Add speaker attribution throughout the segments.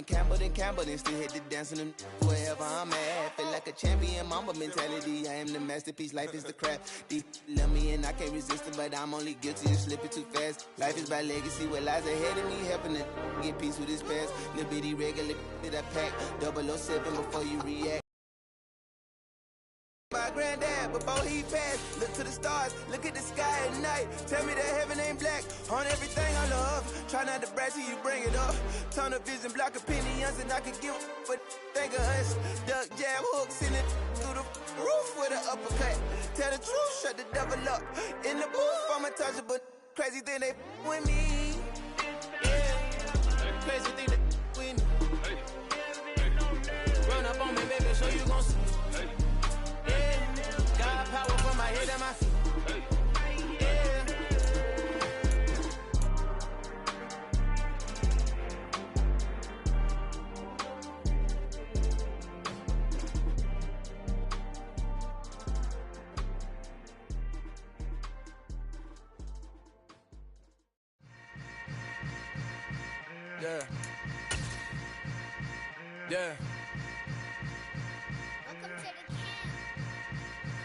Speaker 1: and Campbell, then still hit the dance and wherever I'm at. Feel like a champion, mamba mentality. I am the masterpiece, life is the crap. Deep love me and I can't resist it, but I'm only guilty of slipping too fast. Life is by legacy, what lies ahead of me, helping to get peace with his past. Little bitty regular that I pack, 007 before you react. My granddad, before he passed, look to the stars, look at the sky at night. Tell me that heaven ain't black, on everything I love. Try not to brag till you bring it up. Tunnel vision, block opinions, and I can give but think of us. Duck, jab, hooks in it through the roof with an uppercut. Tell the truth, shut the devil up. In the booth, I'm untouchable. Crazy thing they with me. Yeah, crazy thing they with me. Run up on me, baby, so you gon' see. Got power from my head and my feet. Yeah. Yeah.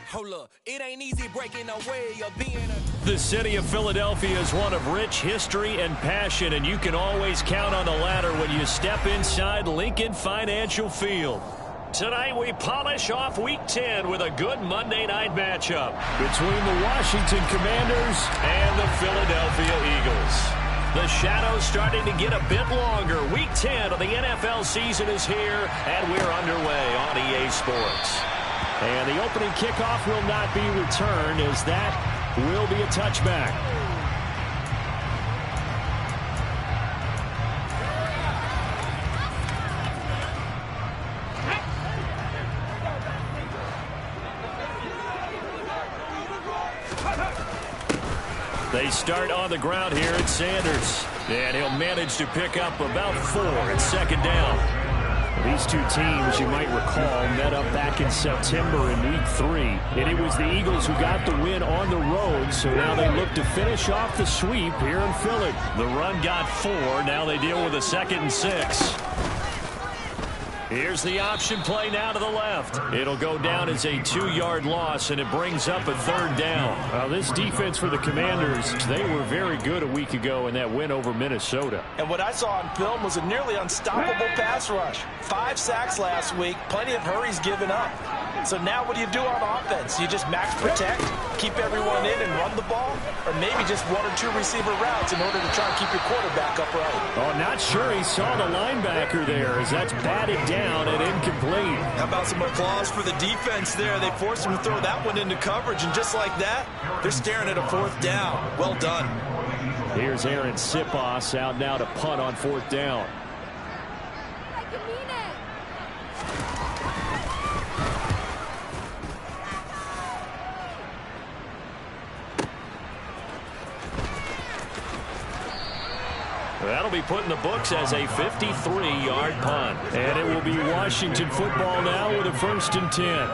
Speaker 1: Hold up, it ain't easy breaking away or being a...
Speaker 2: The city of Philadelphia is one of rich history and passion, and you can always count on the latter when you step inside Lincoln Financial Field. Tonight we polish off Week 10 with a good Monday night matchup between the Washington Commanders and the Philadelphia Eagles. The shadows starting to get a bit longer. Week 10 of the NFL season is here, and we're underway on EA Sports. And the opening kickoff will not be returned, as that will be a touchback. They start on the ground here at Sanders. And he'll manage to pick up about 4 at second down. These two teams, you might recall, met up back in September in Week 3. And it was the Eagles who got the win on the road, so now they look to finish off the sweep here in Philly. The run got 4. Now they deal with a 2nd and 6. Here's the option play now to the left. It'll go down as a 2-yard loss, and it brings up a 3rd down. Well, this defense for the Commanders, they were very good a week ago in that win over Minnesota.
Speaker 3: And what I saw on film was a nearly unstoppable pass rush. 5 sacks last week, plenty of hurries given up. So now what do you do on offense? You just max protect, keep everyone in and run the ball? Or maybe just 1 or 2 receiver routes in order to try and keep your quarterback upright?
Speaker 2: Oh, not sure he saw the linebacker there, as that's batted down and incomplete.
Speaker 3: How about some applause for the defense there? They forced him to throw that one into coverage, and just like that, they're staring at a 4th down. Well done.
Speaker 2: Here's Aaron Sipos out now to punt on 4th down. That'll be put in the books as a 53-yard punt. And it will be Washington football now with a 1st and 10.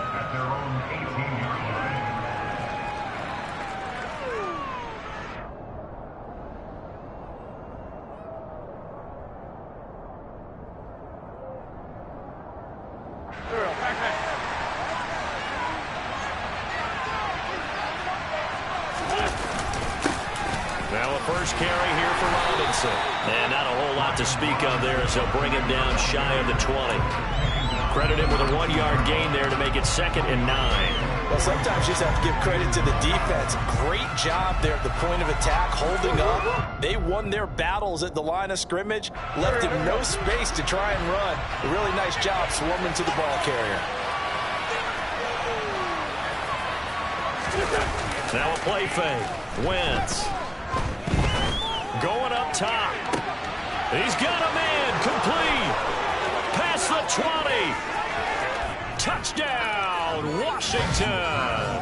Speaker 2: First carry here for Robinson. And not a whole lot to speak of there as they'll bring him down shy of the 20. Credit him with a 1-yard gain there to make it 2nd and 9.
Speaker 3: Well, sometimes you just have to give credit to the defense. Great job there at the point of attack, holding up. They won their battles at the line of scrimmage, left him no space to try and run. A really nice job swarming to the ball carrier.
Speaker 2: Now a play fake. Wentz. Going up top. He's got a man. Complete. Past the 20. Touchdown, Washington.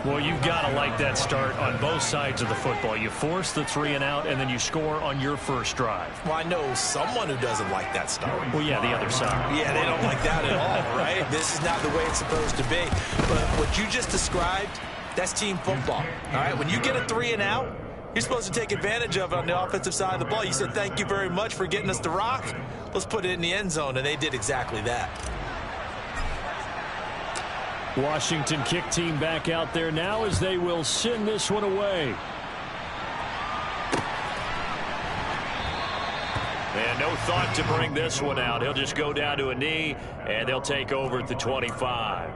Speaker 2: Well, you've got to like that start on both sides of the football. You force the 3 and out, and then you score on your first drive.
Speaker 3: Well, I know someone who doesn't like that start.
Speaker 2: Well, yeah, the other side.
Speaker 3: Yeah, they don't like that at all, right? This is not the way it's supposed to be. But what you just described, that's team football. All right, when you get a 3 and out, You're supposed to take advantage of it on the offensive side of the ball. You said, thank you very much for getting us the rock. Let's put it in the end zone, and they did exactly that.
Speaker 2: Washington kick team back out there now as they will send this one away. And no thought to bring this one out. He'll just go down to a knee, and they'll take over at the 25.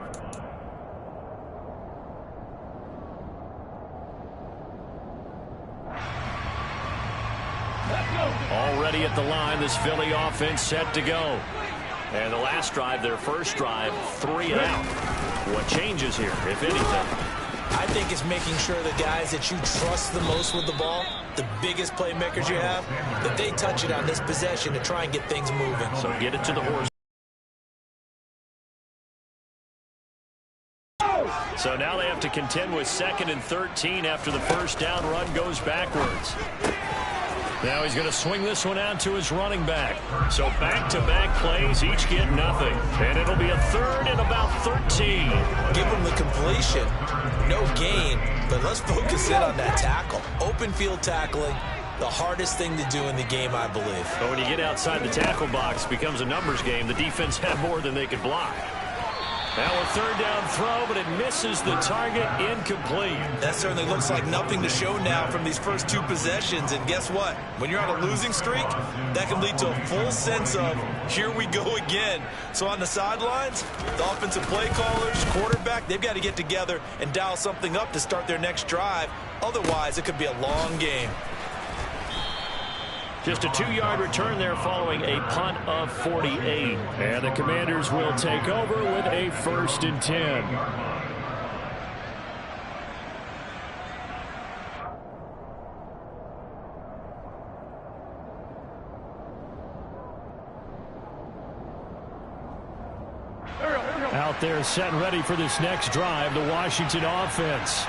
Speaker 2: Already at the line, this Philly offense set to go. And the last drive, their first drive, 3 and out. What changes here, if anything?
Speaker 3: I think it's making sure the guys that you trust the most with the ball, the biggest playmakers you have, that they touch it on this possession to try and get things moving.
Speaker 2: So get it to the horse. So now they have to contend with 2nd and 13 after the first down run goes backwards. Now he's going to swing this one out to his running back. So back-to-back plays, each get nothing. And it'll be a 3rd and about 13.
Speaker 3: Give him the completion. No gain, but let's focus in on that tackle. Open field tackling, the hardest thing to do in the game, I believe.
Speaker 2: But when you get outside the tackle box, it becomes a numbers game. The defense had more than they could block. Now a 3rd down throw, but it misses the target, incomplete.
Speaker 3: That certainly looks like nothing to show now from these first 2 possessions. And guess what? When you're on a losing streak, that can lead to a full sense of, here we go again. So on the sidelines, the offensive play callers, quarterback, they've got to get together and dial something up to start their next drive. Otherwise, it could be a long game.
Speaker 2: Just a 2-yard return there following a punt of 48. And the Commanders will take over with a 1st and 10. Out there set and ready for this next drive, the Washington offense.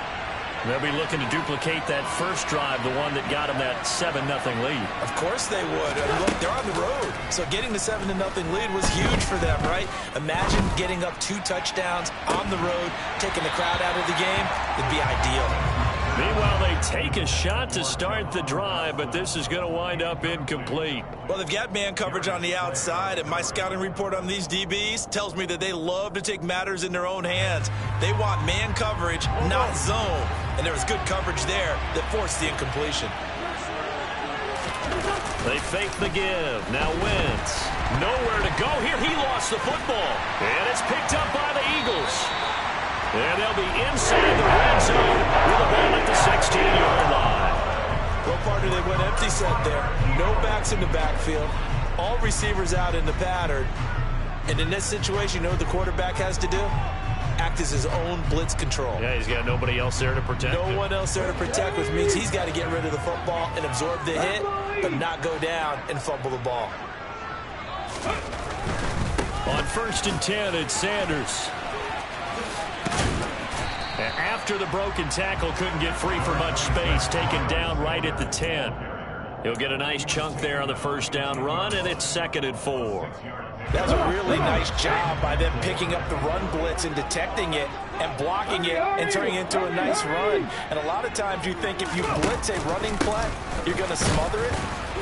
Speaker 2: They'll be looking to duplicate that first drive, the one that got them that 7-0 lead.
Speaker 3: Of course they would. Look, they're on the road. So getting the 7-0 lead was huge for them, right? Imagine getting up 2 touchdowns on the road, taking the crowd out of the game. It'd be ideal.
Speaker 2: Meanwhile, they take a shot to start the drive, but this is going to wind up incomplete.
Speaker 3: Well, they've got man coverage on the outside, and my scouting report on these DBs tells me that they love to take matters in their own hands. They want man coverage, not zone. And there was good coverage there that forced the incompletion.
Speaker 2: They fake the give. Now Wentz. Nowhere to go here. He lost the football. And it's picked up by the Eagles. And they'll be inside the red zone with the ball at the 16-yard line.
Speaker 3: Well, partner, they went empty set there. No backs in the backfield. All receivers out in the pattern. And in this situation, you know what the quarterback has to do? Act as his own blitz control.
Speaker 2: Yeah, he's got nobody else there to protect him.
Speaker 3: No one else there to protect, which means he's got to get rid of the football and absorb the hit, but not go down and fumble the ball.
Speaker 2: On 1st and 10, it's Sanders. After the broken tackle, couldn't get free for much space, taken down right at the 10. He'll get a nice chunk there on the first down run, and it's 2nd and 4.
Speaker 3: That's a really nice job by them picking up the run blitz and detecting it and blocking it and turning it into a nice run. And a lot of times you think if you blitz a running play, you're going to smother it.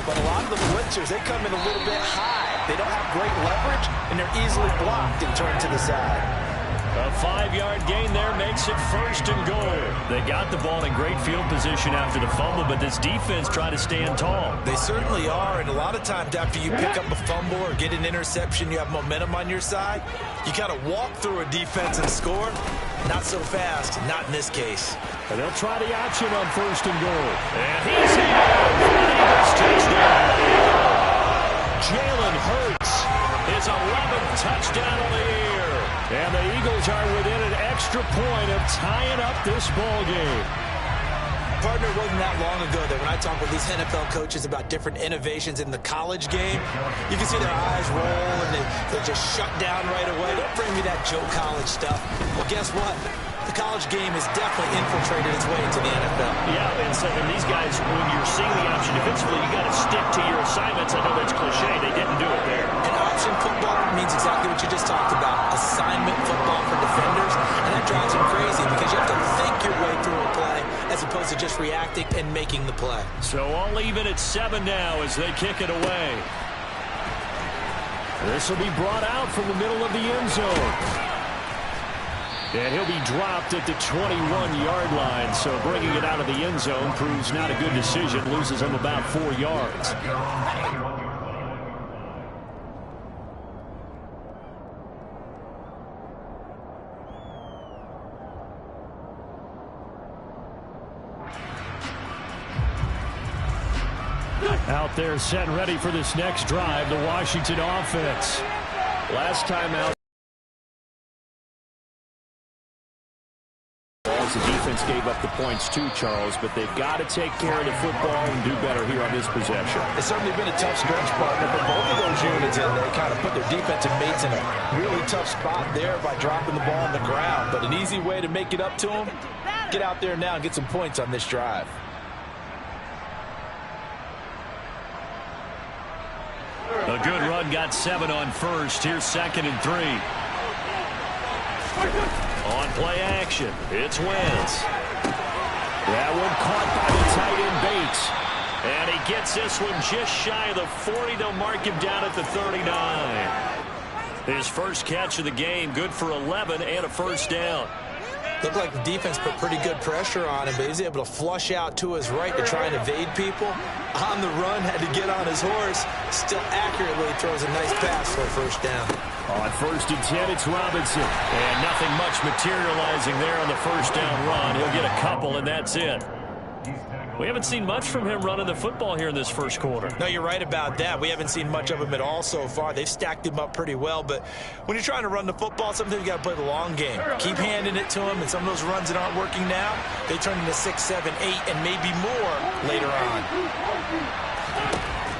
Speaker 3: But a lot of the blitzers, they come in a little bit high. They don't have great leverage, and they're easily blocked and turned to the side.
Speaker 2: A 5-yard gain there makes it 1st and goal. They got the ball in great field position after the fumble, but this defense tried to stand tall.
Speaker 3: They certainly are, and a lot of times after you pick up a fumble or get an interception, you have momentum on your side. You kind of walk through a defense and score. Not so fast, not in this case.
Speaker 2: And they'll try the option on 1st and goal. And he's in for an Eagles touchdown. Jalen Hurts, his 11th touchdown of the year. And the Eagles are within an extra point of tying up this ball game.
Speaker 3: Partner, it wasn't that long ago that when I talk with these NFL coaches about different innovations in the college game, you can see their eyes roll and they just shut down right away. Don't bring me that Joe College stuff. Well, guess what? The college game has definitely infiltrated its way into the NFL.
Speaker 2: Yeah, and so these guys, when you're seeing the option defensively, you got to stick to your assignments. I know that's cliche. They didn't do it there.
Speaker 3: And option football means exactly what you just talked about. Assignment football for defenders. And that drives them crazy because you have to think your way through a play as opposed to just react tactic and making the play.
Speaker 2: So all even at 7 now as they kick it away. This will be brought out from the middle of the end zone. And he'll be dropped at the 21-yard line. So bringing it out of the end zone proves not a good decision. Loses him about 4 yards. Out there set and ready for this next drive, the Washington offense. Last time out, the defense gave up the points too, Charles, but they've got to take care of the football and do better here on this possession.
Speaker 3: It's certainly been a tough stretch, partner, but both of those units in there kind of put their defensive mates in a really tough spot there by dropping the ball on the ground. But an easy way to make it up to them, get out there now and get some points on this drive.
Speaker 2: A good run got 7 on first. Here's 2nd and 3. On play action, it's Wentz. That one caught by the tight end Bates. And he gets this one just shy of the 40. They'll mark him down at the 39. His first catch of the game, good for 11 and a first down.
Speaker 3: Looked like the defense put pretty good pressure on him, but he was able to flush out to his right to try and evade people. On the run, had to get on his horse. Still accurately throws a nice pass for a first down.
Speaker 2: On 1st and 10, it's Robinson. And nothing much materializing there on the first down run. He'll get a couple, and that's it. We haven't seen much from him running the football here in this first quarter.
Speaker 3: No, you're right about that. We haven't seen much of him at all so far. They've stacked him up pretty well, but when you're trying to run the football, sometimes you got to play the long game. Keep handing it to him, and some of those runs that aren't working now, they turn into 6, 7, 8, and maybe more later on.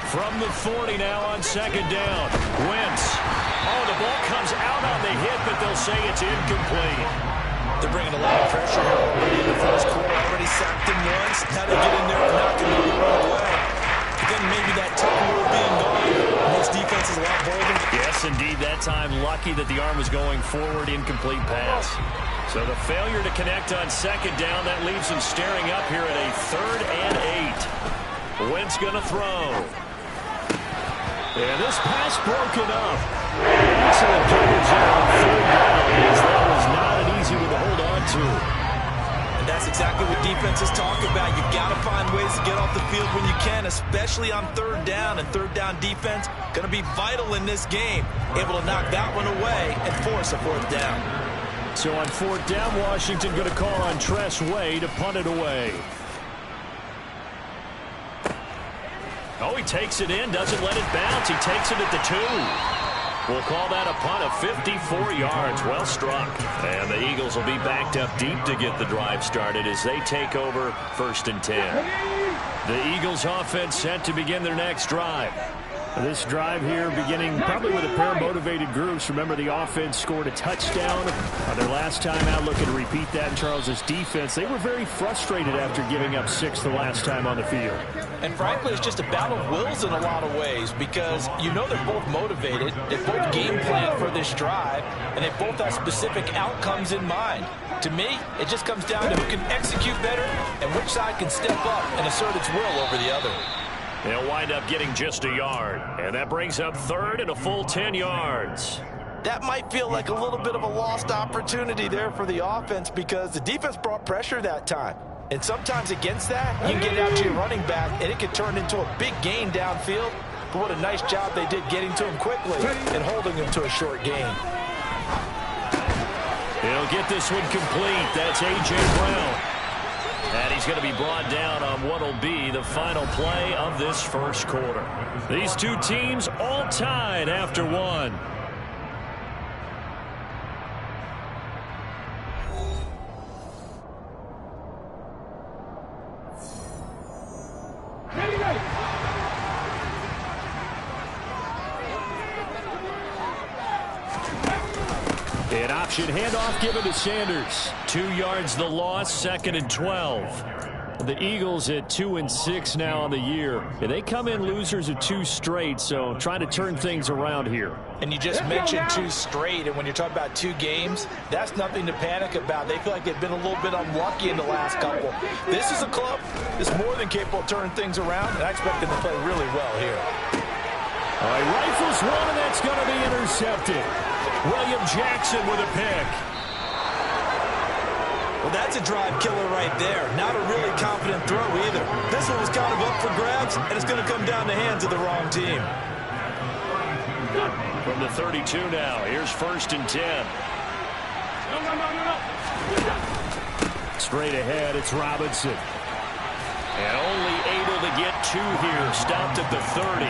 Speaker 2: From the 40 now on 2nd down. Wentz. Oh, the ball comes out on the hit, but they'll say it's incomplete.
Speaker 3: They're bringing a lot of pressure here already in the first quarter. Already sacked him once. Now they get in there and knock him the wrong way. But then maybe that tuck rule being gone makes defenses a lot bolder.
Speaker 2: Yes, indeed. That time lucky that the arm was going forward. Incomplete pass. So the failure to connect on 2nd down, that leaves him staring up here at a 3rd and 8. Wentz going to throw. And this pass broken up. Excellent coverage there on 3rd down, as that was not an easy one to hold on to.
Speaker 3: And that's exactly what defenses talk about. You've got to find ways to get off the field when you can, especially on 3rd down. And 3rd down defense going to be vital in this game. Able to knock that one away and force a 4th down.
Speaker 2: So on 4th down, Washington going to call on Tress Way to punt it away. Oh, he takes it in, doesn't let it bounce. He takes it at the 2. We'll call that a punt of 54 yards. Well struck. And the Eagles will be backed up deep to get the drive started as they take over 1st and 10. The Eagles offense set to begin their next drive. This drive here beginning probably with a pair of motivated groups. Remember, the offense scored a touchdown on their last time out. Looking to repeat that in Charles's defense. They were very frustrated after giving up 6 the last time on the field.
Speaker 3: And frankly, it's just a battle of wills in a lot of ways because you know they're both motivated. They both game plan for this drive, and they both have specific outcomes in mind. To me, it just comes down to who can execute better and which side can step up and assert its will over the other.
Speaker 2: They'll wind up getting just a yard, and that brings up 3rd and a full 10 yards.
Speaker 3: That might feel like a little bit of a lost opportunity there for the offense because the defense brought pressure that time. And sometimes against that, you can get out to your running back, and it could turn into a big gain downfield. But what a nice job they did getting to him quickly and holding him to a short gain.
Speaker 2: He'll get this one complete. That's A.J. Brown. And he's going to be brought down on what will be the final play of this first quarter. These two teams all tied after 1. An option handoff given to Sanders. 2 yards the loss, 2nd and 12. The Eagles at 2-6 now on the year. And they come in losers of 2 straight, so trying to turn things around here.
Speaker 3: And you just mentioned 2 straight, and when you're talking about 2 games, that's nothing to panic about. They feel like they've been a little bit unlucky in the last couple. This is a club that's more than capable of turning things around, and I expect them to play really well here.
Speaker 2: All right, rifles one, and that's going to be intercepted. William Jackson with a pick.
Speaker 3: Well, that's a drive killer right there. Not a really confident throw either. This one was kind of up for grabs, and it's going to come down the hands of the wrong team.
Speaker 2: From the 32 now, here's 1st and 10. Straight ahead, it's Robinson. And only able to get 2 here, stopped at the 30.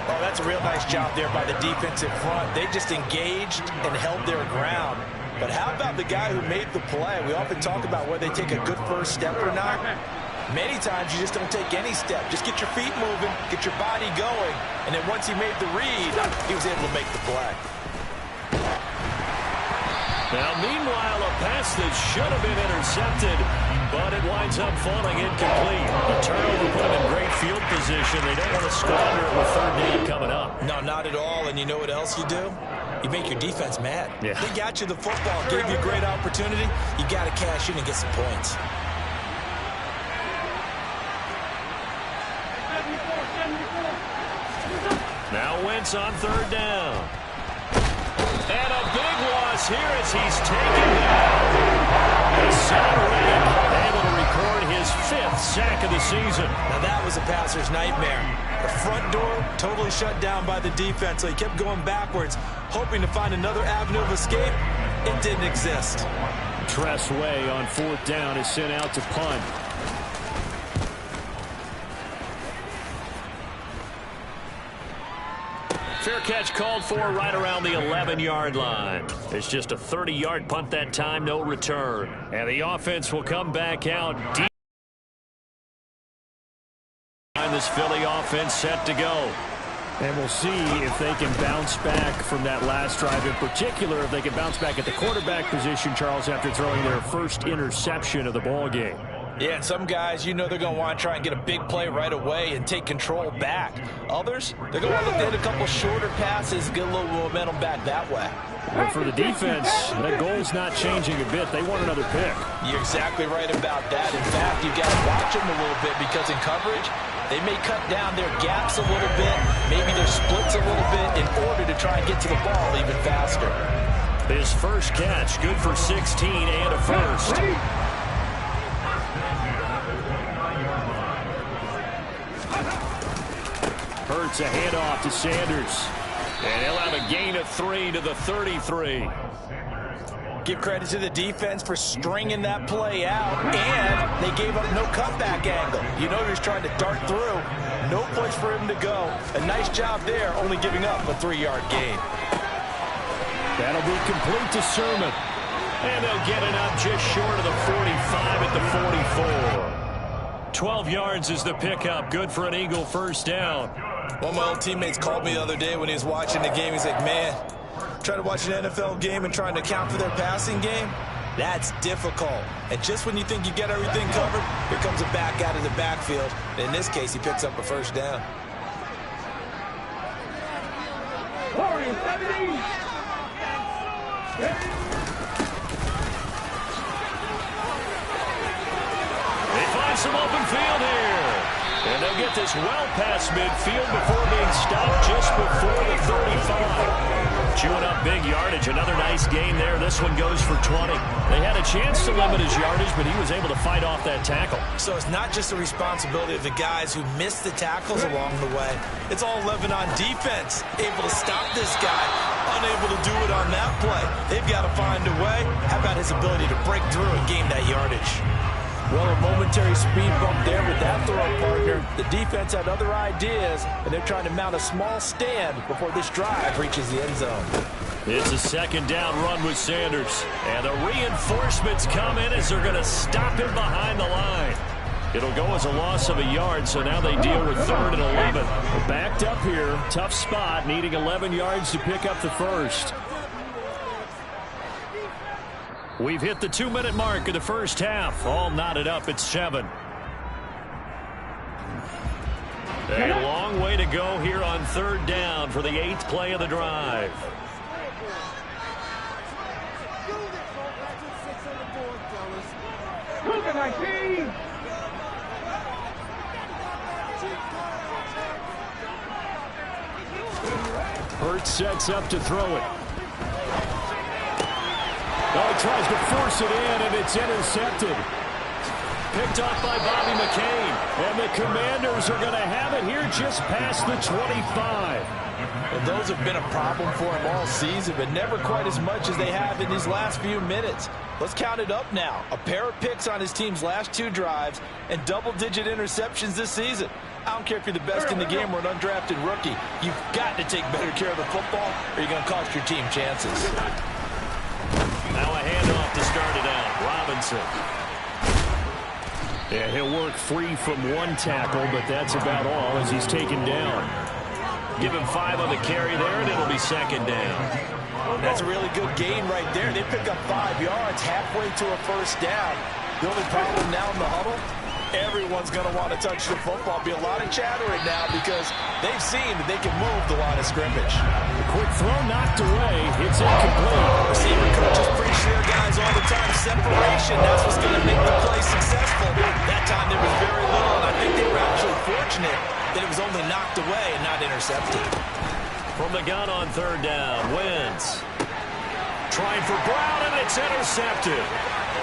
Speaker 3: Oh, that's a real nice job there by the defensive front. They just engaged and held their ground. But how about the guy who made the play? We often talk about whether they take a good first step or not. Many times you just don't take any step. Just get your feet moving, get your body going, and then once he made the read, he was able to make the play.
Speaker 2: Now, meanwhile, a pass that should have been intercepted, but it winds up falling incomplete. A turnover put them in great field position. They don't want to squander it with 3rd down coming up.
Speaker 3: No, not at all. And you know what else you do? You make your defense mad.
Speaker 2: Yeah.
Speaker 3: They got you the football, gave you a great opportunity. You got to cash in and get some points.
Speaker 2: Now Wentz on 3rd down. And a big loss here as he's taken down. Hassan Reddick able to record his 5th sack of the season.
Speaker 3: Now that was a passer's nightmare. The front door totally shut down by the defense, so he kept going backwards, hoping to find another avenue of escape. It didn't exist.
Speaker 2: Tress Way on 4th down is sent out to punt. Fair catch called for right around the 11-yard line. It's just a 30-yard punt that time, no return. And the offense will come back out deep. This Philly offense set to go. And we'll see if they can bounce back from that last drive. In particular, if they can bounce back at the quarterback position, Charles, after throwing their first interception of the ball game.
Speaker 3: Yeah, and some guys, you know they're going to want to try and get a big play right away and take control back. Others, they're going to want to look to hit a couple shorter passes, get a little momentum back that way.
Speaker 2: And for the defense, that goal's not changing a bit. They want another pick.
Speaker 3: You're exactly right about that. In fact, you've got to watch them a little bit because in coverage, they may cut down their gaps a little bit, maybe their splits a little bit in order to try and get to the ball even faster.
Speaker 2: His first catch, good for 16 and a first. Hurts a handoff to Sanders. And he'll have a gain of 3 to the 33.
Speaker 3: Give credit to the defense for stringing that play out, and they gave up no cutback angle. You know he was trying to dart through. No place for him to go. A nice job there, only giving up a 3-yard gain.
Speaker 2: That'll be complete to Sermon. And they'll get it up just short of the 45 at the 44. 12 yards is the pickup. Good for an Eagle first down.
Speaker 3: One of my old teammates called me the other day when he was watching the game. He's like, man, trying to watch an NFL game and trying to account for their passing game, that's difficult. And just when you think you get everything covered, here comes a back out of the backfield. And in this case, he picks up a first down.
Speaker 2: They find some open field here. And they'll get this well past midfield before being stopped just before the 35. Chewing up big yardage. Another nice gain there. This one goes for 20. They had a chance to limit his yardage, but he was able to fight off that tackle.
Speaker 3: So it's not just the responsibility of the guys who missed the tackles along the way. It's all 11 on defense. Able to stop this guy. Unable to do it on that play. They've got to find a way. How about his ability to break through and gain that yardage? Well, a momentary speed bump there with that throw partner. The defense had other ideas, and they're trying to mount a small stand before this drive reaches the end zone.
Speaker 2: It's a second down run with Sanders. And the reinforcements come in as they're going to stop him behind the line. It'll go as a loss of a yard, so now they deal with 3rd and 11. They're backed up here. Tough spot, needing 11 yards to pick up the first. We've hit the 2-minute mark of the first half. All knotted up at 7. A long way to go here on 3rd down for the 8th play of the drive. Hurts sets up to throw it. Oh, he tries to force it in, and it's intercepted. Picked off by Bobby McCain. And the Commanders are going to have it here just past the 25.
Speaker 3: Well, those have been a problem for him all season, but never quite as much as they have in these last few minutes. Let's count it up now. A pair of picks on his team's last 2 drives and double-digit interceptions this season. I don't care if you're the best in the game or an undrafted rookie. You've got to take better care of the football or you're going to cost your team chances.
Speaker 2: Now a handoff to start it out. Robinson. Yeah, he'll work free from one tackle, but that's about all as he's taken down. Give him 5 on the carry there, and it'll be 2nd down.
Speaker 3: That's a really good gain right there. They pick up 5 yards halfway to a 1st down. The only problem now in the huddle, everyone's going to want to touch the football. Be a lot of chatter right now because they've seen that they can move the line of scrimmage.
Speaker 2: The quick throw knocked away. It's incomplete.
Speaker 3: Receiver coaches preach their guys all the time. Separation, that's what's going to make the play successful. That time there was very little, and I think they were actually fortunate that it was only knocked away and not intercepted.
Speaker 2: From the gun on 3rd down, Wentz. Trying for Brown, and it's intercepted.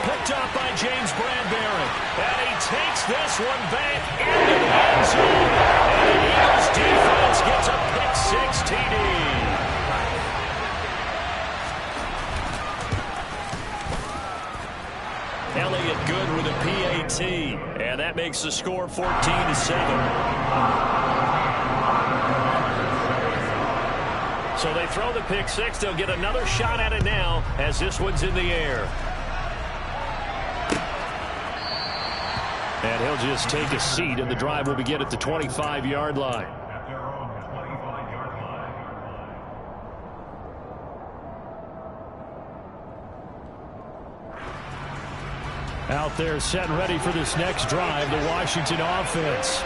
Speaker 2: Picked up by James Bradbury. And he takes this one back into the end zone. And the Eagles defense gets a pick-6 TD. Elliott good with a PAT. And that makes the score 14-7. So they throw the pick-6. They'll get another shot at it now as this one's in the air. And he'll just take a seat, and the drive will begin at the 25-yard line. Out there set and ready for this next drive, the Washington offense.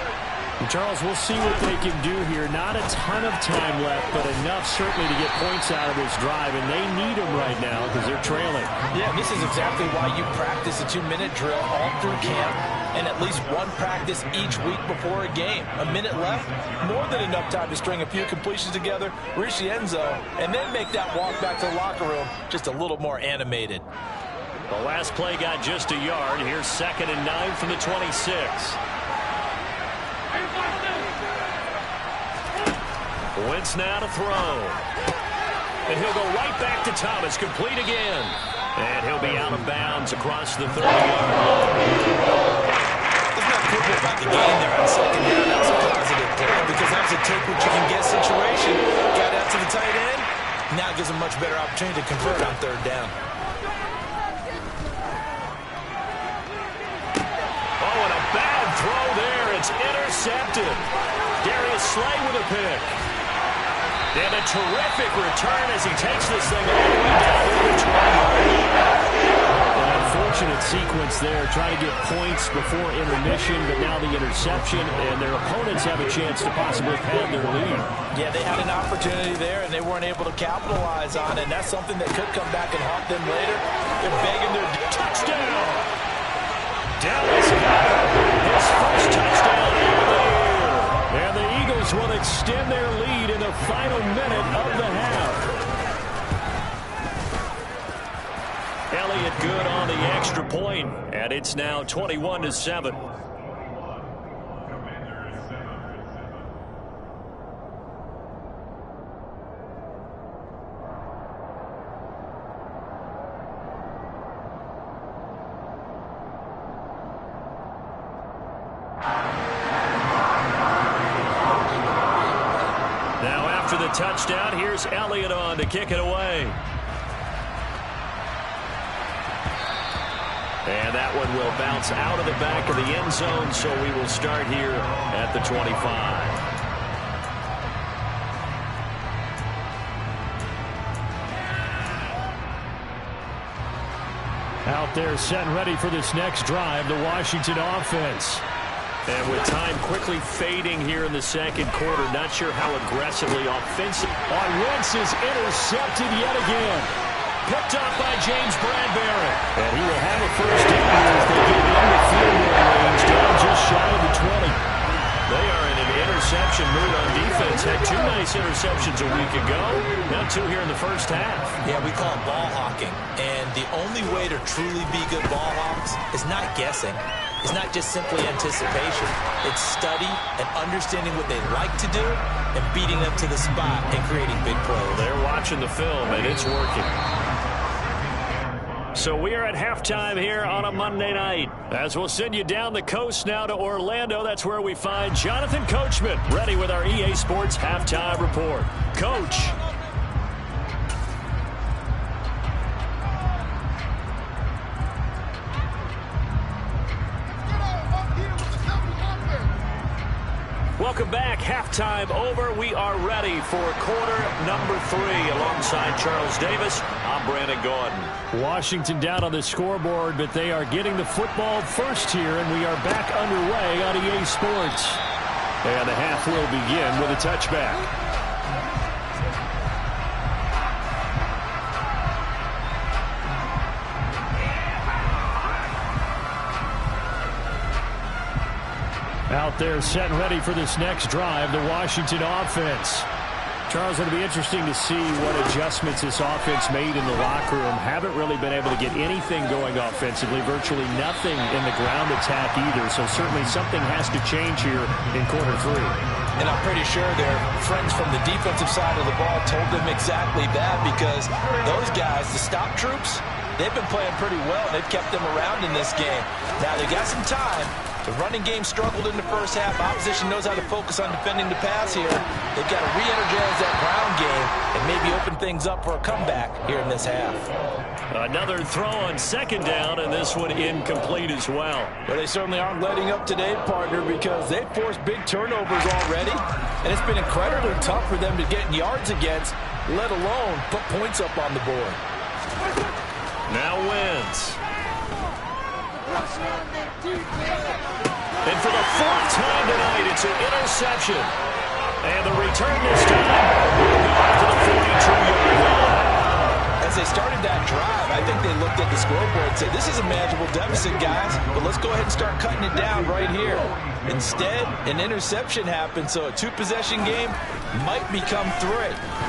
Speaker 2: And Charles, we'll see what they can do here. Not a ton of time left, but enough certainly to get points out of this drive, and they need them right now because they're trailing.
Speaker 3: Yeah, this is exactly why you practice a 2-minute drill all through camp and at least one practice each week before a game. A minute left, more than enough time to string a few completions together, reach the end zone, and then make that walk back to the locker room just a little more animated.
Speaker 2: The last play got just a yard. Here's 2nd and 9 from the 26. Wentz now to throw. And he'll go right back to Thomas, complete again. And he'll be out of bounds across the 30-yard line.
Speaker 3: There's nothing good about the game there on 2nd down. That was a positive play because that was a take what you can get situation. Got out to the tight end. Now it gives him much better opportunity to convert on 3rd down.
Speaker 2: Oh, and a bad throw there. It's intercepted. Darius Slay with a pick. And a terrific return as he takes this thing all the way down to the 20. An unfortunate sequence there, trying to get points before intermission, but now the interception, and their opponents have a chance to possibly pad their lead.
Speaker 3: Yeah, they had an opportunity there, and they weren't able to capitalize on it, and that's something that could come back and haunt them later. They're begging their touchdown. Dallas Goedert, his first touchdown of the year. And the Eagles will extend their lead in the final minute of the half. Elliott good on the extra point, and it's now 21-7. The touchdown. Here's Elliott on to kick it away. And that one will bounce out of the back of the end zone, so we will start here at the 25.
Speaker 2: Out there set and ready for this next drive, the Washington offense. And with time quickly fading here in the second quarter, not sure how aggressively offensive. On Wentz is intercepted yet again. Picked up by James Bradbury. And he will have a first down as they get into field goal range, down just shy of the 20. They are in an interception mood on defense. Had 2 nice interceptions a week ago. Now 2 here in the first half.
Speaker 3: Yeah, we call it ball hawking. And the only way to truly be good ball hawks is not guessing. It's not just simply anticipation. It's study and understanding what they like to do and beating them to the spot and creating big plays.
Speaker 2: They're watching the film, and it's working. So we are at halftime here on a Monday night. As we'll send you down the coast now to Orlando, that's where we find Jonathan Coachman, ready with our EA Sports Halftime Report. Coach. Welcome back. Halftime over. We are ready for quarter number 3 alongside Charles Davis. I'm Brandon Gaudin. Washington down on the scoreboard, but they are getting the football first here, and we are back underway on EA Sports. And the half will begin with a touchback. Out there set and ready for this next drive, the Washington offense. Charles, it'll be interesting to see what adjustments this offense made in the locker room. Haven't really been able to get anything going offensively, virtually nothing in the ground attack either. So certainly something has to change here in quarter 3.
Speaker 3: And I'm pretty sure their friends from the defensive side of the ball told them exactly that, because those guys, the stop troops, they've been playing pretty well, and they've kept them around in this game. Now, they got some time. The running game struggled in the first half. Opposition knows how to focus on defending the pass here. They've got to re-energize that ground game and maybe open things up for a comeback here in this half.
Speaker 2: Another throw on second down, and this one incomplete as well.
Speaker 3: Well, they certainly aren't letting up today, partner, because they've forced big turnovers already, and it's been incredibly tough for them to get yards against, let alone put points up on the board.
Speaker 2: Now wins. And for the 4th time tonight, it's an interception. And the return this time will go out to the 42-yard line. As they started that drive, I think they looked at the scoreboard and said, this is a manageable deficit, guys, but let's go ahead and start cutting it down right here. Instead, an interception happened, so a 2-possession game might become 3.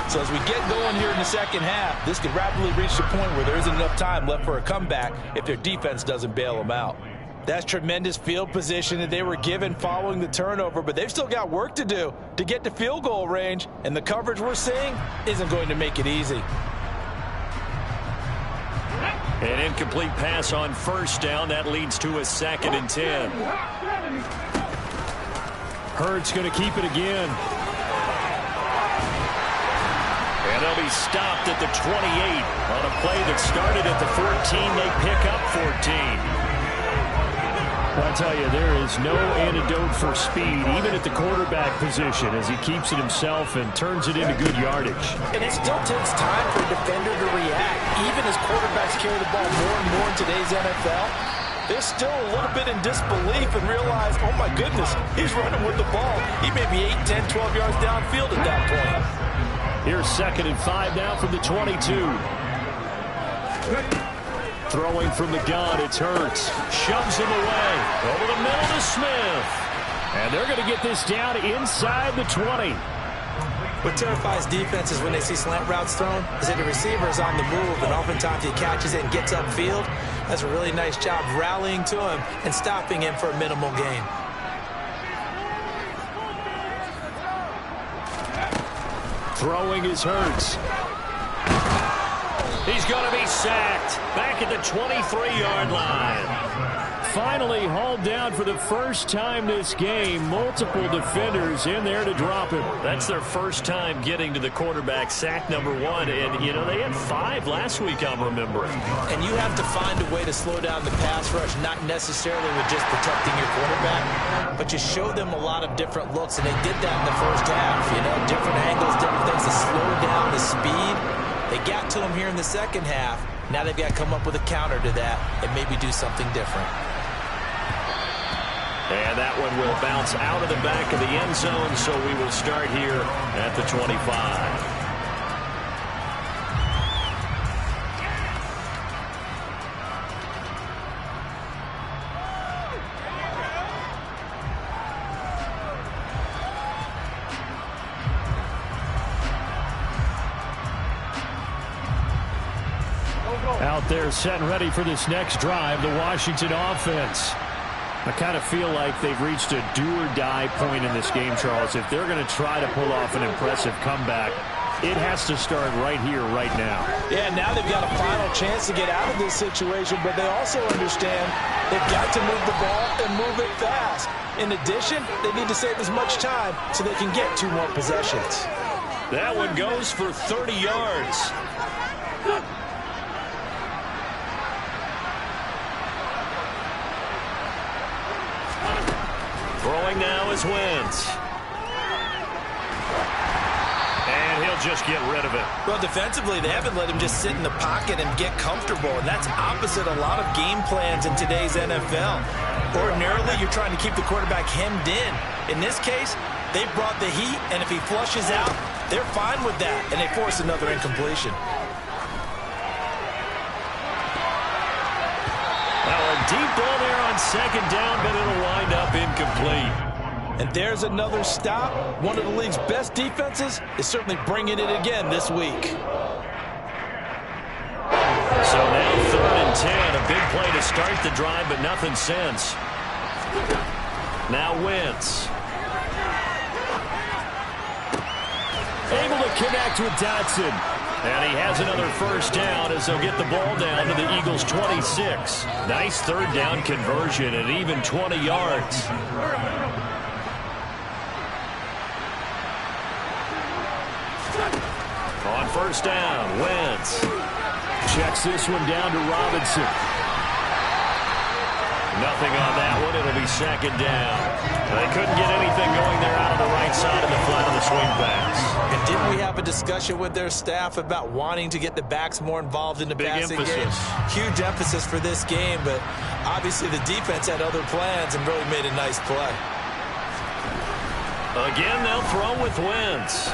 Speaker 2: So as we get going here in the second half, this could rapidly reach the point where there isn't enough time left for a comeback if their defense doesn't bail them out. That's tremendous field position that they were given following the turnover, but they've still got work to do to get to field goal range, and the coverage we're seeing isn't going to make it easy. An incomplete pass on first down. That leads to a 2nd and 10. Hurts going to keep it again. And they'll be stopped at the 28 on a play that started at the 14. They pick up 14. I tell you, there is no antidote for speed, even at the quarterback position, as he keeps it himself and turns it into good yardage.
Speaker 3: And it still takes time for a defender to react. Even as quarterbacks carry the ball more and more in today's NFL, they're still a little bit in disbelief and realize, oh my goodness, he's running with the ball. He may be 8, 10, 12 yards downfield at that point.
Speaker 2: Here's 2nd and 5 now from the 22. Throwing from the gun, it's Hurts. Shoves him away. Over the middle to Smith. And they're going to get this down inside the 20.
Speaker 3: What terrifies defenses when they see slant routes thrown is that the receiver is on the move, and oftentimes he catches it and gets upfield. That's a really nice job rallying to him and stopping him for a minimal gain.
Speaker 2: Throwing is Hurts. He's going to be sacked back at the 23-yard line. Finally hauled down for the first time this game. Multiple defenders in there to drop him. That's their first time getting to the quarterback, sack number 1. And, you know, they had 5 last week, I'm remembering.
Speaker 3: And you have to find a way to slow down the pass rush, not necessarily with just protecting your quarterback, but you show them a lot of different looks, and they did that in the first half. You know, different angles, different things to slow down the speed. They got to him here in the second half, Now they've got to come up with a counter to that and maybe do something different.
Speaker 2: And that one will bounce out of the back of the end zone, so we will start here at the 25. Out there set and ready for this next drive, the Washington offense. I kind of feel like they've reached a do-or-die point in this game, Charles. If they're going to try to pull off an impressive comeback, it has to start right here, right now.
Speaker 3: Yeah, now they've got a final chance to get out of this situation, but they also understand they've got to move the ball and move it fast. In addition, they need to save as much time so they can get 2 more possessions.
Speaker 2: That one goes for 30 yards. Throwing now is Wentz. And he'll just get rid of it.
Speaker 3: Well, defensively, they haven't let him just sit in the pocket and get comfortable, and that's opposite a lot of game plans in today's NFL. Ordinarily, you're trying to keep the quarterback hemmed in. In this case, they brought the heat, and if he flushes out, they're fine with that, and they force another incompletion.
Speaker 2: Deep ball there on second down, but it'll wind up incomplete.
Speaker 3: And there's another stop. One of the league's best defenses is certainly bringing it again this week.
Speaker 2: So now 3rd and 10. A big play to start the drive, but nothing since. Now Wentz. Able to connect with Dotson. And he has another first down as they'll get the ball down to the Eagles' 26. Nice 3rd down conversion and even 20 yards. On first down, Wentz checks this one down to Robinson. Nothing on that one. It'll be second down. They couldn't get anything going there out of the right side of the flat of the swing pass.
Speaker 3: And didn't we have a discussion with their staff about wanting to get the backs more involved in the passing game? Huge emphasis for this game, but obviously the defense had other plans and really made a nice play.
Speaker 2: Again, they'll throw with Wentz.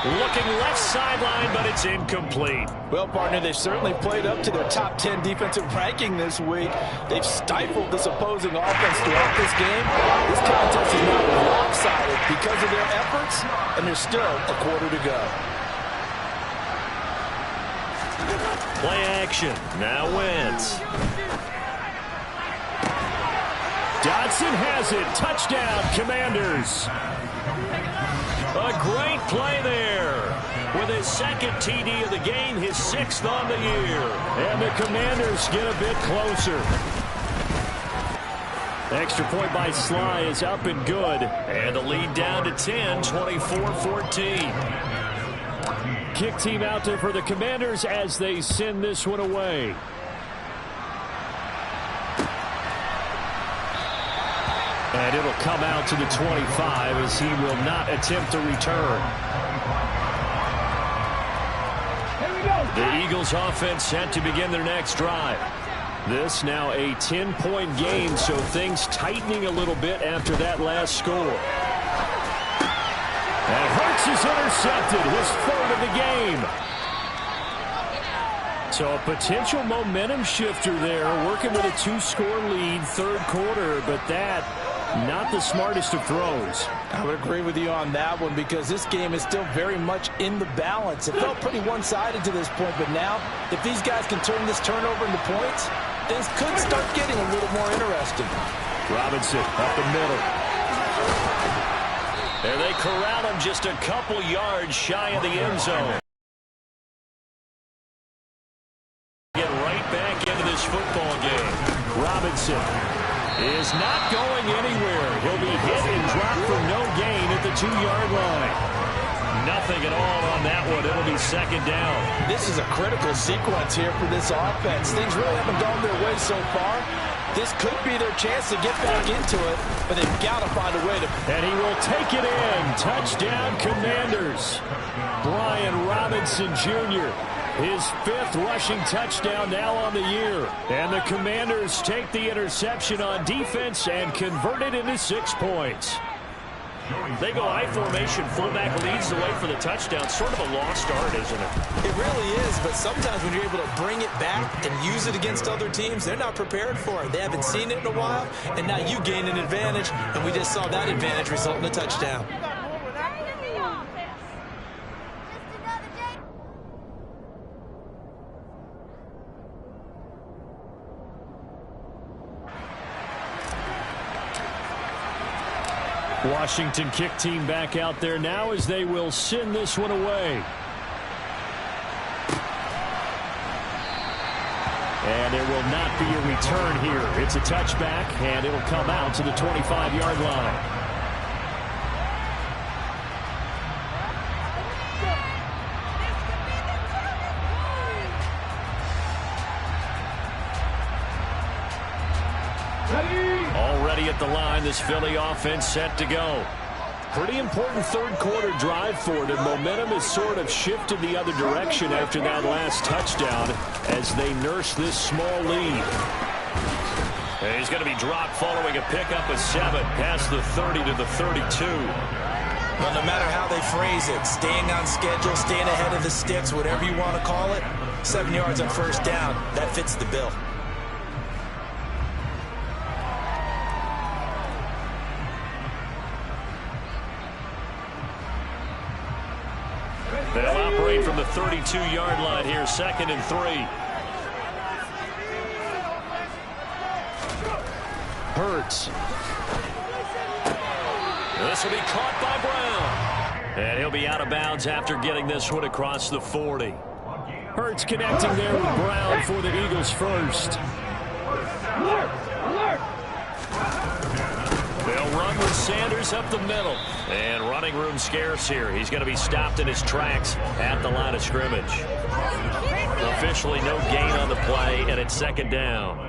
Speaker 2: Looking left sideline, but it's incomplete.
Speaker 3: Well, partner, they've certainly played up to their top 10 defensive ranking this week. They've stifled this opposing offense throughout this game. This contest is not lopsided because of their efforts, and there's still a quarter to go.
Speaker 2: Play action. Now Wentz. Dotson has it. Touchdown, Commanders. A great play there. With his 2nd TD of the game, his 6th on the year. And the Commanders get a bit closer. Extra point by Sly is up and good. And the lead down to 10, 24-14. Kick team out there for the Commanders as they send this one away. And it'll come out to the 25 as he will not attempt to return. The Eagles offense set to begin their next drive. This now a 10-point game, so things tightening a little bit after that last score. And Hurts is intercepted, his 3rd of the game. So a potential momentum shifter there, working with a 2-score lead, 3rd quarter, but that not the smartest of throws.
Speaker 3: I would agree with you on that one because this game is still very much in the balance. It felt pretty one-sided to this point, but now if these guys can turn this turnover into points, things could start getting a little more interesting.
Speaker 2: Robinson up the middle. And they corral him just a couple yards shy of the end zone. Get right back into this football game. Robinson is not going anywhere. He'll be hit and dropped for no gain at the 2-yard line. Nothing at all on that one. It'll be second down.
Speaker 3: This is a critical sequence here for this offense. Things really haven't gone their way so far. This could be their chance to get back into it, but they've got to find a way to.
Speaker 2: And he will take it in. Touchdown, Commanders. Brian Robinson Jr., his 5th rushing touchdown now on the year. And the Commanders take the interception on defense and convert it into 6 points. They go I formation, fullback leads the way for the touchdown. Sort of a lost art, isn't it?
Speaker 3: It really is, but sometimes when you're able to bring it back and use it against other teams, they're not prepared for it. They haven't seen it in a while, and now you gain an advantage, and we just saw that advantage result in a touchdown.
Speaker 2: Washington kick team back out there now as they will send this one away. And there will not be a return here. It's a touchback, and it'll come out to the 25-yard line. Already at the line, this Philly offense set to go. Pretty important third quarter drive for them. Momentum has sort of shifted the other direction after that last touchdown as they nurse this small lead. And he's going to be dropped following a pickup of 7 past the 30 to the 32.
Speaker 3: Well, no matter how they phrase it, staying on schedule, staying ahead of the sticks, whatever you want to call it, 7 yards on first down, that fits the bill.
Speaker 2: They'll operate from the 32-yard line here, 2nd and 3. Hurts. This will be caught by Brown. And he'll be out of bounds after getting this one across the 40. Hurts connecting there with Brown for the Eagles first. They'll run with Sanders up the middle. And running room scarce here. He's going to be stopped in his tracks at the line of scrimmage. Officially no gain on the play, and it's 2nd down.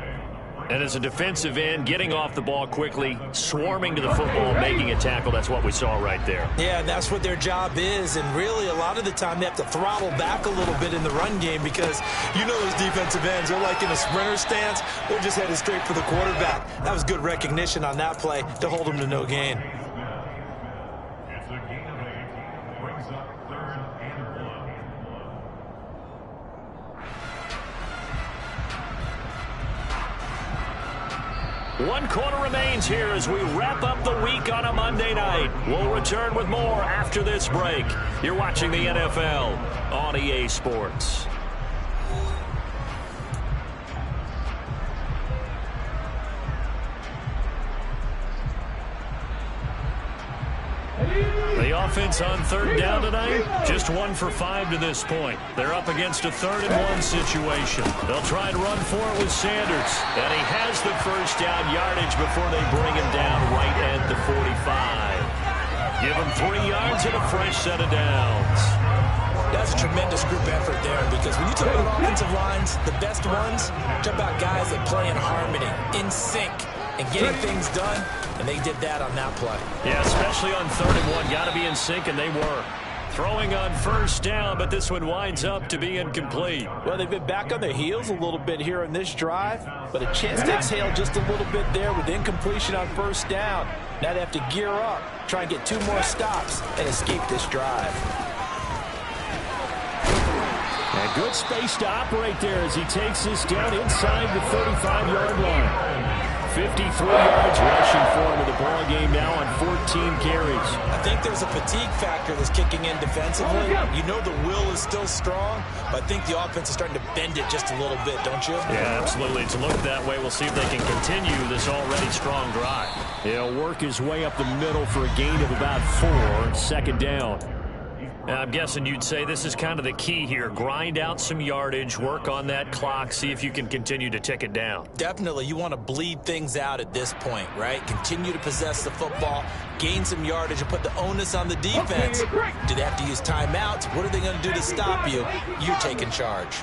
Speaker 2: And as a defensive end, getting off the ball quickly, swarming to the football, making a tackle, that's what we saw right there.
Speaker 3: Yeah, and that's what their job is. And really, a lot of the time, they have to throttle back a little bit in the run game because you know those defensive ends, they're like in a sprinter stance. They're just headed straight for the quarterback. That was good recognition on that play to hold them to no gain.
Speaker 2: One quarter remains here as we wrap up the week on a Monday night. We'll return with more after this break. You're watching the NFL on EA Sports. The offense on 3rd down tonight, just 1 for 5 to this point. They're up against a 3rd and 1 situation. They'll try and run for it with Sanders. And he has the first down yardage before they bring him down right at the 45. Give him 3 yards and a fresh set of downs.
Speaker 3: That's a tremendous group effort there because when you talk about offensive lines, the best ones, talk about guys that play in harmony, in sync, and getting things done. And they did that on that play.
Speaker 2: Yeah, especially on 3rd and 1. Got to be in sync, and they were. Throwing on first down, but this one winds up to be incomplete.
Speaker 3: Well, they've been back on their heels a little bit here in this drive, but a chance to exhale just a little bit there with incompletion on first down. Now they have to gear up, try and get 2 more stops, and escape this drive.
Speaker 2: And good space to operate there as he takes this down inside the 35-yard line. 53 yards rushing for him in the ball game now on 14 carries.
Speaker 3: I think there's a fatigue factor that's kicking in defensively. You know the will is still strong, but I think the offense is starting to bend it just a little bit, don't you?
Speaker 2: Yeah, absolutely. It's looked that way. We'll see if they can continue this already strong drive. He'll work his way up the middle for a gain of about 4, 2nd down. I'm guessing you'd say this is kind of the key here. Grind out some yardage, work on that clock, see if you can continue to tick it down.
Speaker 3: Definitely. You want to bleed things out at this point, right? Continue to possess the football, gain some yardage, and put the onus on the defense. Do they have to use timeouts? What are they going to do to stop you? You're taking charge.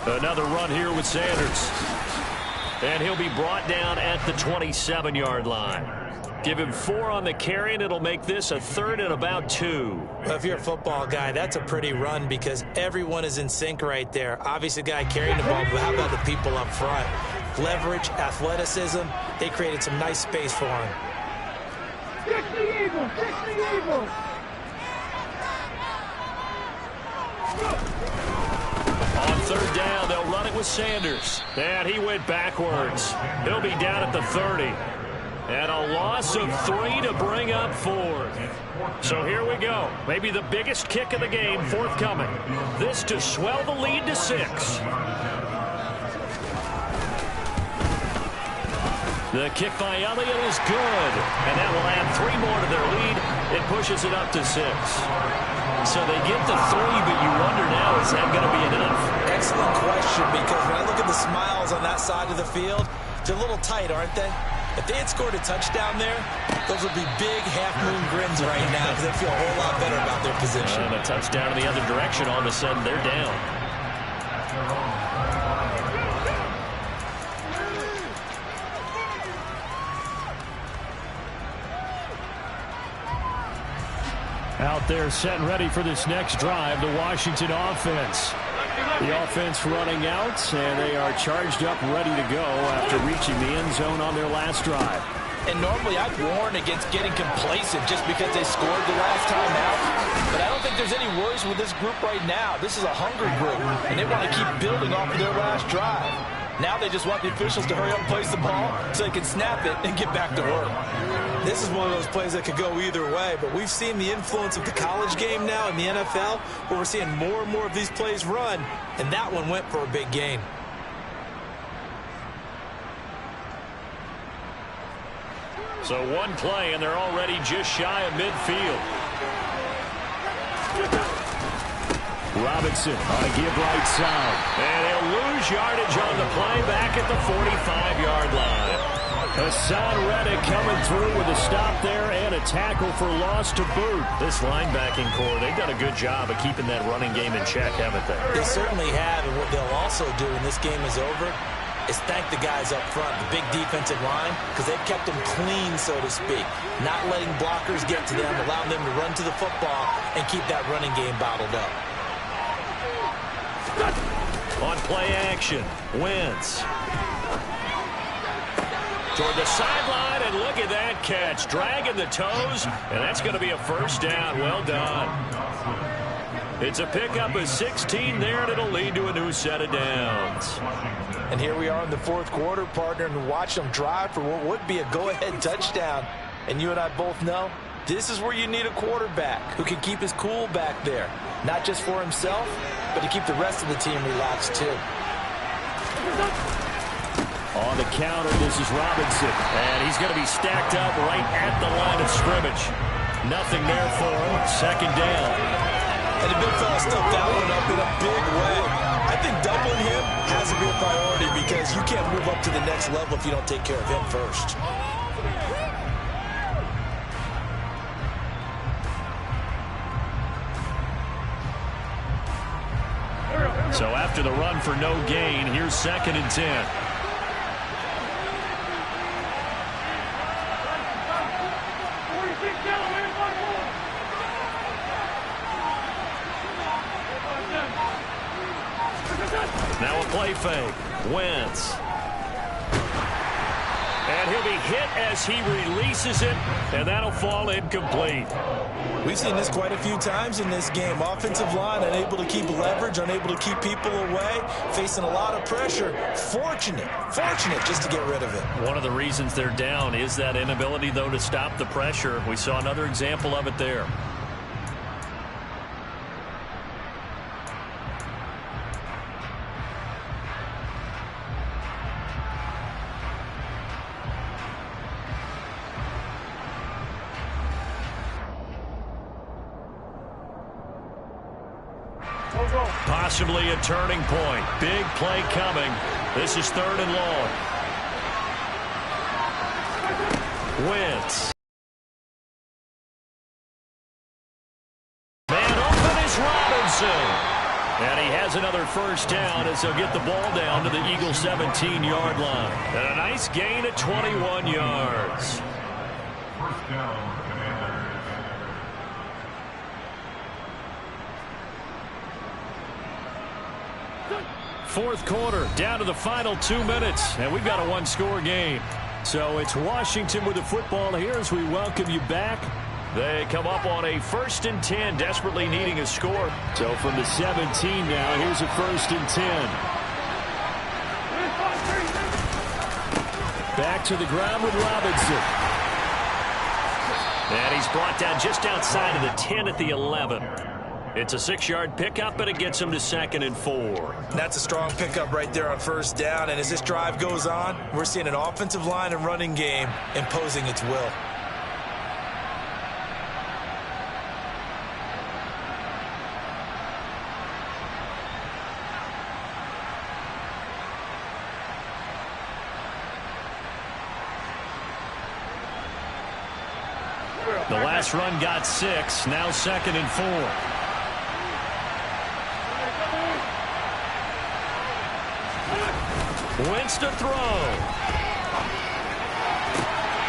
Speaker 2: Another run here with Sanders. And he'll be brought down at the 27-yard line. Give him 4 on the carry, and it'll make this a 3rd and about 2.
Speaker 3: Well, if you're a football guy, that's a pretty run because everyone is in sync right there. Obviously, the guy carrying the ball, but how about the people up front? Leverage, athleticism, they created some nice space for him.
Speaker 4: Fix the Eagles! Fix the Eagles!
Speaker 2: On 3rd down, they'll run it with Sanders. And he went backwards. He'll be down at the 30. And a loss of 3 to bring up 4th. So here we go. Maybe the biggest kick of the game forthcoming. This to swell the lead to 6. The kick by Elliott is good. And that will add 3 more to their lead. It pushes it up to 6. So they get the 3, but you wonder now, is that going to be enough?
Speaker 3: Excellent question, because when I look at the smiles on that side of the field, they're a little tight, aren't they? If they had scored a touchdown there, those would be big half-moon grins right now because they feel a whole lot better about their position.
Speaker 2: And a touchdown in the other direction, all of a sudden they're down. Out there set and ready for this next drive, the Washington offense. The offense running out, and they are charged up, ready to go after reaching the end zone on their last drive.
Speaker 3: And normally I'd warn against getting complacent just because they scored the last time out. But I don't think there's any worries with this group right now. This is a hungry group, and they want to keep building off of their last drive. Now they just want the officials to hurry up and place the ball so they can snap it and get back to work. This is one of those plays that could go either way, but we've seen the influence of the college game now in the NFL, where we're seeing more and more of these plays run, and that one went for a big gain.
Speaker 2: So one play, and they're already just shy of midfield. Robinson on a give right side. And he'll lose yardage on the play back at the 45-yard line. Hassan Reddick coming through with a stop there and a tackle for loss to boot. This linebacking core, they've done a good job of keeping that running game in check, haven't they?
Speaker 3: They certainly have, and what they'll also do when this game is over is thank the guys up front, the big defensive line, because they've kept them clean, so to speak. Not letting blockers get to them, allowing them to run to the football and keep that running game bottled up.
Speaker 2: On play action, Wentz. Toward the sideline, and look at that catch. Dragging the toes, and that's going to be a first down. Well done. It's a pickup of 16 there, and it'll lead to a new set of downs.
Speaker 3: And here we are in the fourth quarter, partner, and watch them drive for what would be a go-ahead touchdown. And you and I both know this is where you need a quarterback who can keep his cool back there. Not just for himself, but to keep the rest of the team relaxed, too.
Speaker 2: On the counter, this is Robinson. And he's going to be stacked up right at the line of scrimmage. Nothing there for him. Second down.
Speaker 3: And the big fella still fouling up in a big way. I think doubling him has to be a priority because you can't move up to the next level if you don't take care of him first.
Speaker 2: So after the run for no gain, here's 2nd and 10. Now a play fake. Wentz. And he'll be hit as he releases it, and that'll fall incomplete.
Speaker 3: We've seen this quite a few times in this game. Offensive line unable to keep leverage, unable to keep people away, facing a lot of pressure. Fortunate just to get rid of it.
Speaker 2: One of the reasons they're down is that inability, though, to stop the pressure. We saw another example of it there. Possibly a turning point. Big play coming. This is 3rd and long. Wentz. Man open is Robinson. And he has another first down as he'll get the ball down to the Eagles' 17-yard line. And a nice gain at 21 yards.
Speaker 5: First down, Commanders.
Speaker 2: Fourth quarter, down to the final 2 minutes, and we've got a one-score game. So it's Washington with the football here as we welcome you back. They come up on a 1st and 10, desperately needing a score. So from the 17 now, here's a 1st and 10. Back to the ground with Robinson. And he's brought down just outside of the 10 at the 11. It's a 6-yard pickup, and it gets him to 2nd and 4.
Speaker 3: That's a strong pickup right there on first down. And as this drive goes on, we're seeing an offensive line and running game imposing its will.
Speaker 2: The last run got 6, now 2nd and 4. Wentz to throw.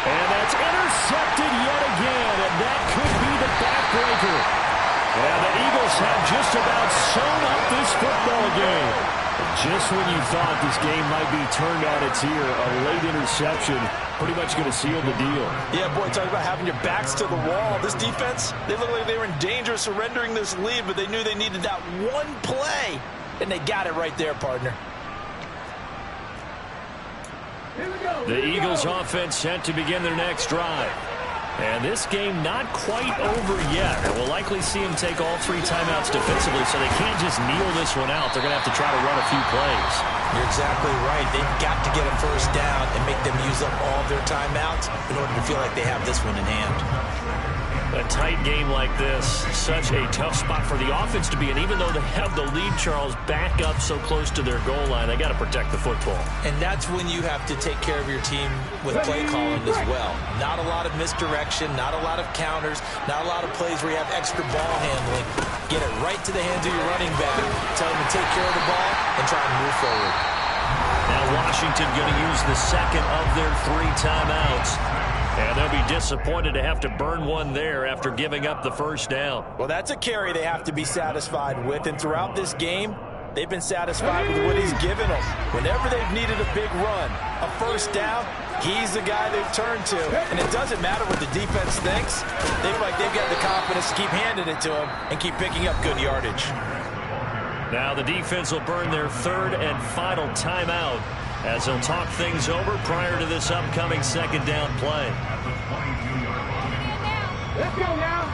Speaker 2: And that's intercepted yet again, and that could be the backbreaker. And the Eagles have just about sewn up this football game. Just when you thought this game might be turned on its ear, a late interception pretty much going to seal the deal.
Speaker 3: Yeah, boy, talk about having your backs to the wall. This defense, they look like they were in danger of surrendering this lead, but they knew they needed that one play, and they got it right there, partner.
Speaker 2: The Eagles offense set to begin their next drive. And this game not quite over yet. And we'll likely see him take all 3 timeouts defensively, so they can't just kneel this one out. They're going to have to try to run a few plays.
Speaker 3: You're exactly right. They've got to get a first down and make them use up all their timeouts in order to feel like they have this one in hand.
Speaker 2: A tight game like this, such a tough spot for the offense to be in. Even though they have the lead, Charles, back up so close to their goal line, they got to protect the football.
Speaker 3: And that's when you have to take care of your team with play calling as well. Not a lot of misdirection, not a lot of counters, not a lot of plays where you have extra ball handling. Get it right to the hands of your running back, tell them to take care of the ball, and try and move forward.
Speaker 2: Now Washington going to use the second of their 3 timeouts. And they'll be disappointed to have to burn one there after giving up the first down.
Speaker 3: Well, that's a carry they have to be satisfied with. And throughout this game, they've been satisfied with what he's given them. Whenever they've needed a big run, a first down, he's the guy they've turned to. And it doesn't matter what the defense thinks. They feel like they've got the confidence to keep handing it to him and keep picking up good yardage.
Speaker 2: Now the defense will burn their 3rd and final timeout as they'll talk things over prior to this upcoming 2nd down play.
Speaker 4: Let's go now.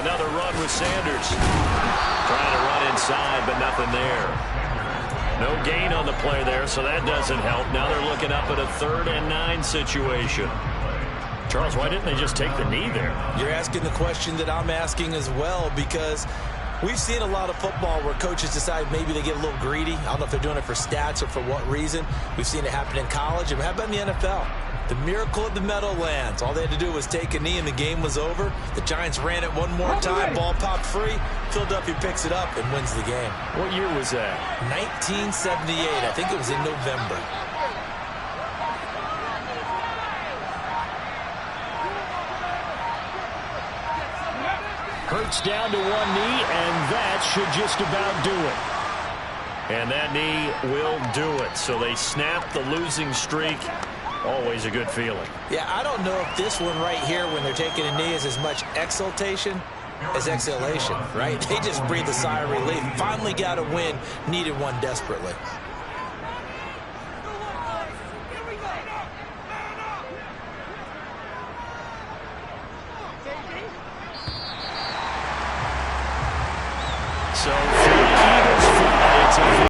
Speaker 2: Another run with Sanders. Trying to run inside, but nothing there. No gain on the play there, so that doesn't help. Now they're looking up at a 3rd and 9 situation. Charles, why didn't they just take the knee there? You're
Speaker 3: asking the question that I'm asking as well, because we've seen a lot of football where coaches decide maybe they get a little greedy. I don't know if they're doing it for stats or for what reason. We've seen it happen in college. And how about in the NFL? The miracle of the Meadowlands. All they had to do was take a knee and the game was over. The Giants ran it one more time. Ball popped free. Philadelphia picks it up and wins the game.
Speaker 2: What year was that?
Speaker 3: 1978. I think it was in November.
Speaker 2: Hurts down to one knee, and that should just about do it. And that knee will do it. So they snap the losing streak. Always a good feeling.
Speaker 3: Yeah, I don't know if this one right here, when they're taking a knee, is as much exultation as exhalation, right? They just breathe a sigh of relief. Finally got a win, needed one desperately.